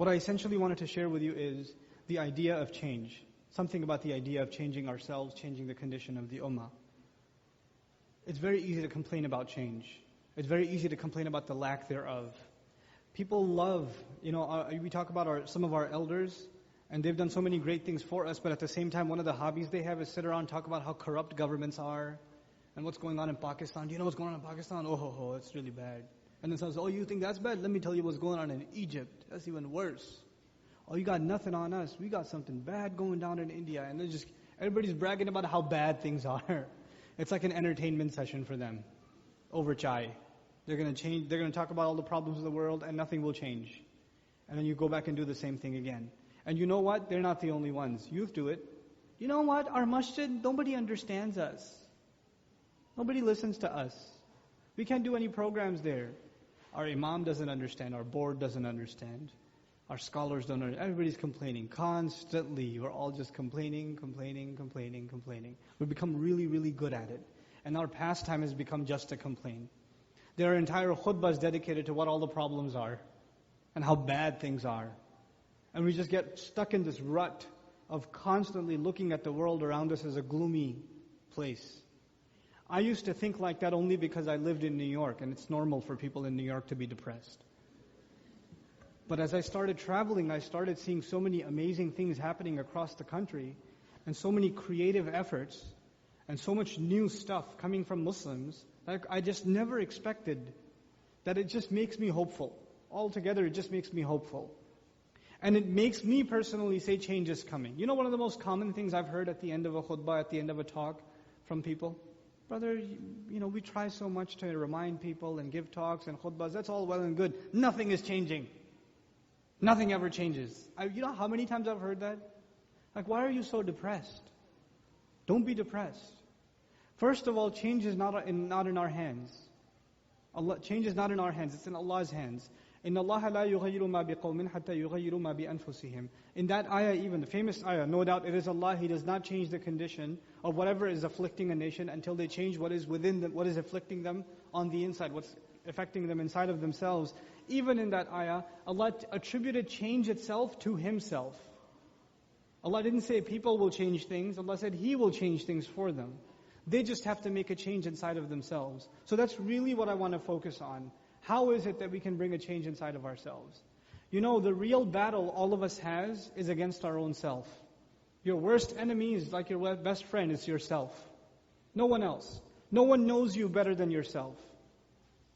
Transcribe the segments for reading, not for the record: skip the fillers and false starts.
What I essentially wanted to share with you is the idea of change. Something about the idea of changing ourselves, changing the condition of the ummah. It's very easy to complain about change. It's very easy to complain about the lack thereof. People love, we talk about some of our elders, and they've done so many great things for us, but at the same time, one of the hobbies they have is sit around and talk about how corrupt governments are, and what's going on in Pakistan. Do you know what's going on in Pakistan? Oh, it's really bad. And then someone says, oh, you think that's bad? Let me tell you what's going on in Egypt. That's even worse. Oh, you got nothing on us. We got something bad going down in India. And everybody's bragging about how bad things are. It's like an entertainment session for them over chai. They're going to talk about all the problems of the world and nothing will change. And then you go back and do the same thing again. And you know what? They're not the only ones. Youth do it. You know what? Our masjid, nobody understands us. Nobody listens to us. We can't do any programs there. Our imam doesn't understand. Our board doesn't understand. Our scholars don't understand. Everybody's complaining constantly. We're all just complaining. We've become really, really good at it. And our pastime has become just to complain. There are entire khutbahs dedicated to what all the problems are and how bad things are. And we just get stuck in this rut of constantly looking at the world around us as a gloomy place. I used to think like that only because I lived in New York, and it's normal for people in New York to be depressed. But as I started traveling, I started seeing so many amazing things happening across the country, and so many creative efforts, and so much new stuff coming from Muslims, that I just never expected, that it just makes me hopeful. Altogether, it just makes me hopeful. And it makes me personally say change is coming. You know one of the most common things I've heard at the end of a khutbah, at the end of a talk from people? Brother, we try so much to remind people and give talks and khutbahs. That's all well and good. Nothing is changing. Nothing ever changes. You know how many times I've heard that? Like, why are you so depressed? Don't be depressed. First of all, change is not in our hands. Change is not in our hands. It's in Allah's hands. إِنَّ اللَّهَ لَا يُغَيِّرُ مَا بِقَوْمٍ حَتَّى يُغَيِّرُوا مَا بِأَنفُسِهِمْ. In that ayah, even the famous ayah, no doubt it is Allah. He does not change the condition of whatever is afflicting a nation until they change what is within them, what is afflicting them on the inside, what's affecting them inside of themselves. Even in that ayah, Allah attributed change itself to Himself. Allah didn't say people will change things. Allah said He will change things for them. They just have to make a change inside of themselves. So that's really what I want to focus on. How is it that we can bring a change inside of ourselves? The real battle all of us has is against our own self. Your worst enemy is like your best friend, is yourself. No one else. No one knows you better than yourself.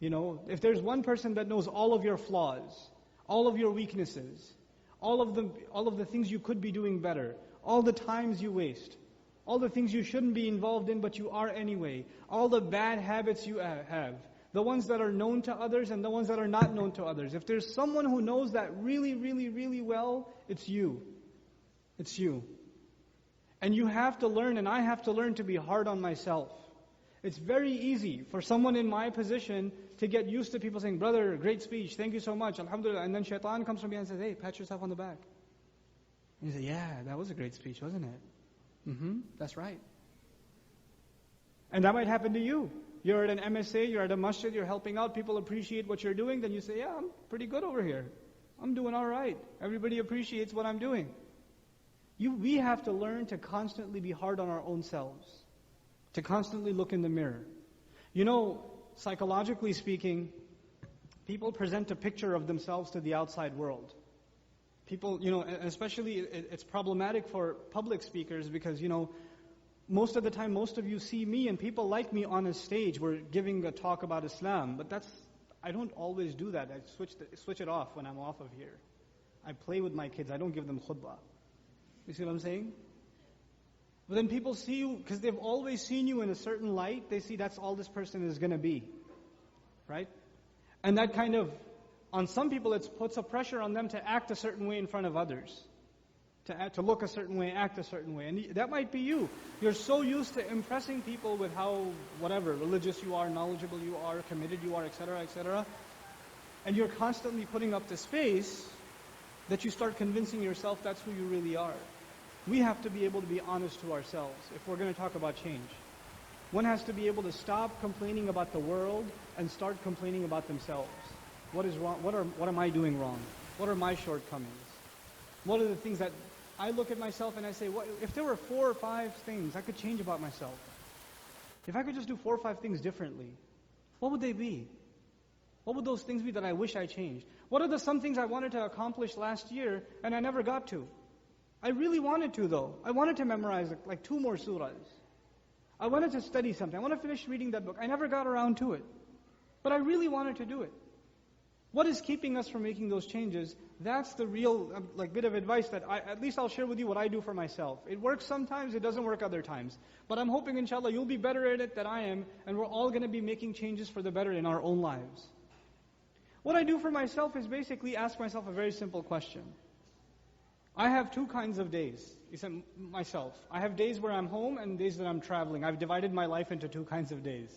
If there's one person that knows all of your flaws, all of your weaknesses, all of the things you could be doing better, all the times you waste, all the things you shouldn't be involved in but you are anyway, all the bad habits you have, the ones that are known to others and the ones that are not known to others. If there's someone who knows that really, really, really well, it's you. It's you. And you have to learn, and I have to learn to be hard on myself. It's very easy for someone in my position to get used to people saying, brother, great speech, thank you so much, alhamdulillah. And then shaitan comes from behind and says, hey, pat yourself on the back. And you say, yeah, that was a great speech, wasn't it? That's right. And that might happen to you. You're at an MSA, you're at a masjid, you're helping out, people appreciate what you're doing, then you say, yeah, I'm pretty good over here. I'm doing all right. Everybody appreciates what I'm doing. We have to learn to constantly be hard on our own selves, to constantly look in the mirror. Psychologically speaking, people present a picture of themselves to the outside world. People, especially it's problematic for public speakers because, most of the time, most of you see me and people like me on a stage. We're giving a talk about Islam, but I don't always do that. I switch it off when I'm off of here. I play with my kids. I don't give them khutbah. You see what I'm saying? But then people see you, because they've always seen you in a certain light, they see that's all this person is going to be. Right? And that kind of, on some people, it puts a pressure on them to act a certain way in front of others. To look a certain way, act a certain way. And that might be you. You're so used to impressing people with how, religious you are, knowledgeable you are, committed you are, etc., etc. And you're constantly putting up this face that you start convincing yourself that's who you really are. We have to be able to be honest to ourselves if we're going to talk about change. One has to be able to stop complaining about the world and start complaining about themselves. What is wrong? What am I doing wrong? What are my shortcomings? What are the things that I look at myself and I say, what, if there were 4 or 5 things I could change about myself, if I could just do 4 or 5 things differently, what would they be? What would those things be that I wish I changed? What are some things I wanted to accomplish last year and I never got to? I really wanted to though. I wanted to memorize like 2 more surahs. I wanted to study something. I want to finish reading that book. I never got around to it. But I really wanted to do it. What is keeping us from making those changes? That's the real bit of advice that at least I'll share with you what I do for myself. It works sometimes, it doesn't work other times. But I'm hoping inshallah you'll be better at it than I am, and we're all going to be making changes for the better in our own lives. What I do for myself is basically ask myself a very simple question. I have 2 kinds of days. He said, myself. I have days where I'm home and days that I'm traveling. I've divided my life into 2 kinds of days.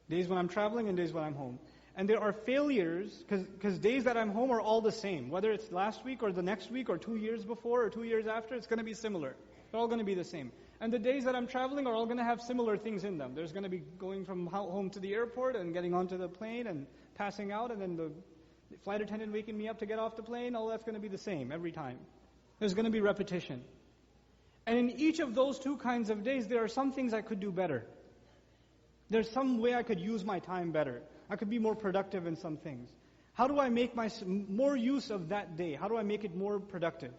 Days when I'm traveling and days when I'm home. And there are failures, because days that I'm home are all the same. Whether it's last week or the next week or 2 years before or 2 years after, it's going to be similar. They're all going to be the same. And the days that I'm traveling are all going to have similar things in them. There's going to be going from home to the airport and getting onto the plane and passing out, and then the flight attendant waking me up to get off the plane. All that's going to be the same every time. There's going to be repetition. And in each of those 2 kinds of days, there are some things I could do better. There's some way I could use my time better. I could be more productive in some things. How do I make more use of that day? How do I make it more productive?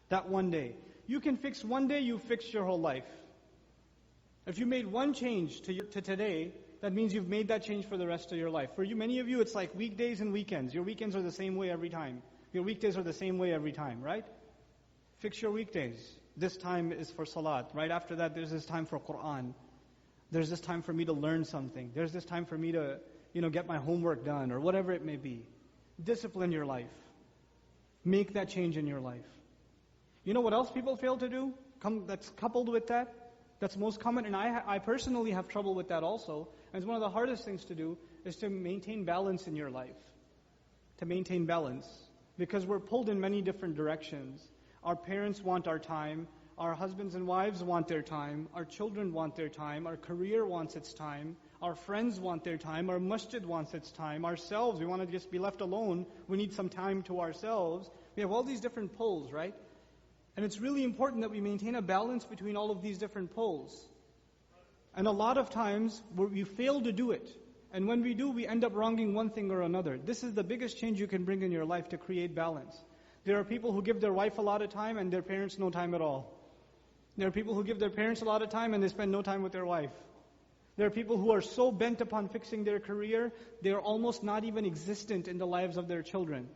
That one day. You can fix one day, you fixed your whole life. If you made one change to today, that means you've made that change for the rest of your life. For you, many of you, it's like weekdays and weekends. Your weekends are the same way every time. Your weekdays are the same way every time, right? Fix your weekdays. This time is for salat. Right after that, there's this time for Qur'an. There's this time for me to learn something. There's this time for me to, get my homework done or whatever it may be. Discipline your life. Make that change in your life. You know what else people fail to do? That's coupled with that. That's most common, and I personally have trouble with that also. And it's one of the hardest things to do is to maintain balance in your life. To maintain balance. Because we're pulled in many different directions. Our parents want our time. Our husbands and wives want their time. Our children want their time. Our career wants its time. Our friends want their time. Our masjid wants its time. Ourselves, we want to just be left alone. We need some time to ourselves. We have all these different pulls, right? And it's really important that we maintain a balance between all of these different pulls. And a lot of times, we fail to do it. And when we do, we end up wronging one thing or another. This is the biggest change you can bring in your life to create balance. There are people who give their wife a lot of time and their parents no time at all. There are people who give their parents a lot of time and they spend no time with their wife. There are people who are so bent upon fixing their career, they are almost not even existent in the lives of their children.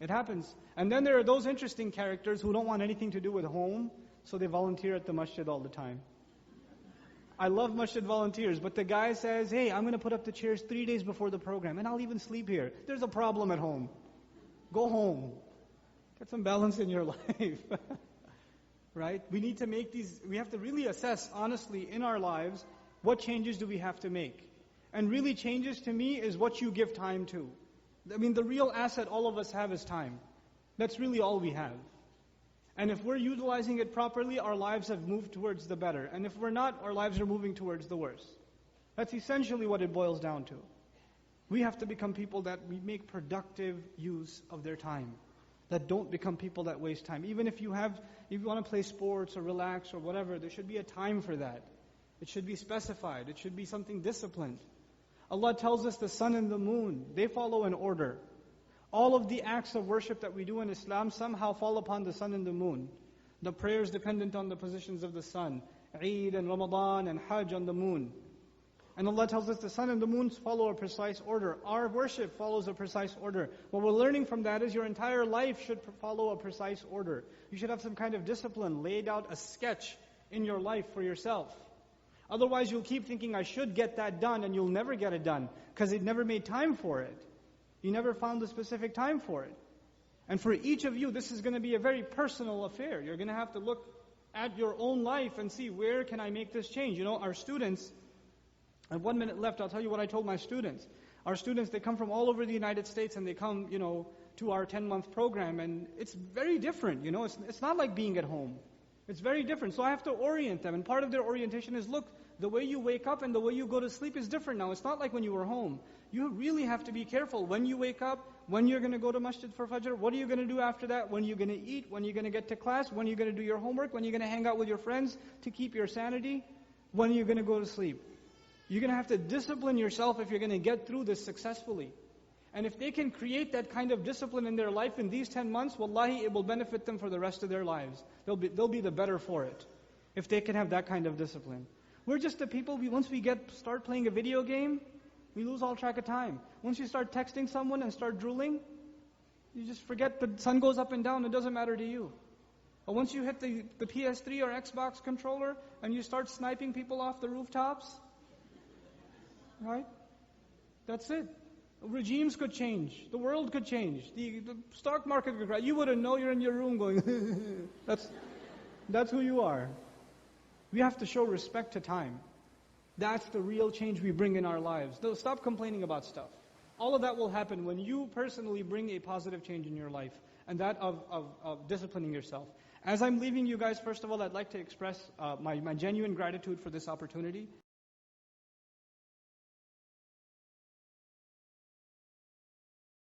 It happens. And then there are those interesting characters who don't want anything to do with home, so they volunteer at the masjid all the time. I love masjid volunteers, but the guy says, hey, I'm going to put up the chairs 3 days before the program, and I'll even sleep here. There's a problem at home. Go home. Get some balance in your life. Right? We need to we have to really assess honestly in our lives, what changes do we have to make? And really changes to me is what you give time to. I mean, the real asset all of us have is time. That's really all we have. And if we're utilizing it properly, our lives have moved towards the better. And if we're not, our lives are moving towards the worse. That's essentially what it boils down to. We have to become people that we make productive use of their time. That don't become people that waste time. Even if you want to play sports or relax or whatever, there should be a time for that. It should be specified. It should be something disciplined. Allah tells us the sun and the moon, they follow an order. All of the acts of worship that we do in Islam somehow fall upon the sun and the moon. The prayers dependent on the positions of the sun. Eid and Ramadan and Hajj on the moon. And Allah tells us the sun and the moon follow a precise order. Our worship follows a precise order. What we're learning from that is your entire life should follow a precise order. You should have some kind of discipline, laid out a sketch in your life for yourself. Otherwise you'll keep thinking, I should get that done, and you'll never get it done, because it never made time for it. You never found the specific time for it. And for each of you, this is going to be a very personal affair. You're going to have to look at your own life and see, where can I make this change? Our students, I have 1 minute left, I'll tell you what I told my students. Our students, they come from all over the United States and they come, to our 10-month program, and it's very different, It's not like being at home. It's very different. So I have to orient them, and part of their orientation is, look, the way you wake up and the way you go to sleep is different now. It's not like when you were home. You really have to be careful when you wake up, when you're going to go to masjid for Fajr, what are you going to do after that, when you're going to eat, when you're going to get to class, when you're going to do your homework, when you're going to hang out with your friends to keep your sanity, when you're going to go to sleep. You're going to have to discipline yourself if you're going to get through this successfully. And if they can create that kind of discipline in their life in these 10 months, wallahi, it will benefit them for the rest of their lives. They'll be the better for it, if they can have that kind of discipline. We're just the people, once we start playing a video game, we lose all track of time. Once you start texting someone and start drooling, you just forget the sun goes up and down, it doesn't matter to you. But once you hit the PS3 or Xbox controller and you start sniping people off the rooftops, right? That's it. Regimes could change. The world could change. The stock market could crash. You wouldn't know, you're in your room going, that's who you are. We have to show respect to time. That's the real change we bring in our lives. Stop complaining about stuff. All of that will happen when you personally bring a positive change in your life, and that of disciplining yourself. As I'm leaving you guys, first of all, I'd like to express my genuine gratitude for this opportunity.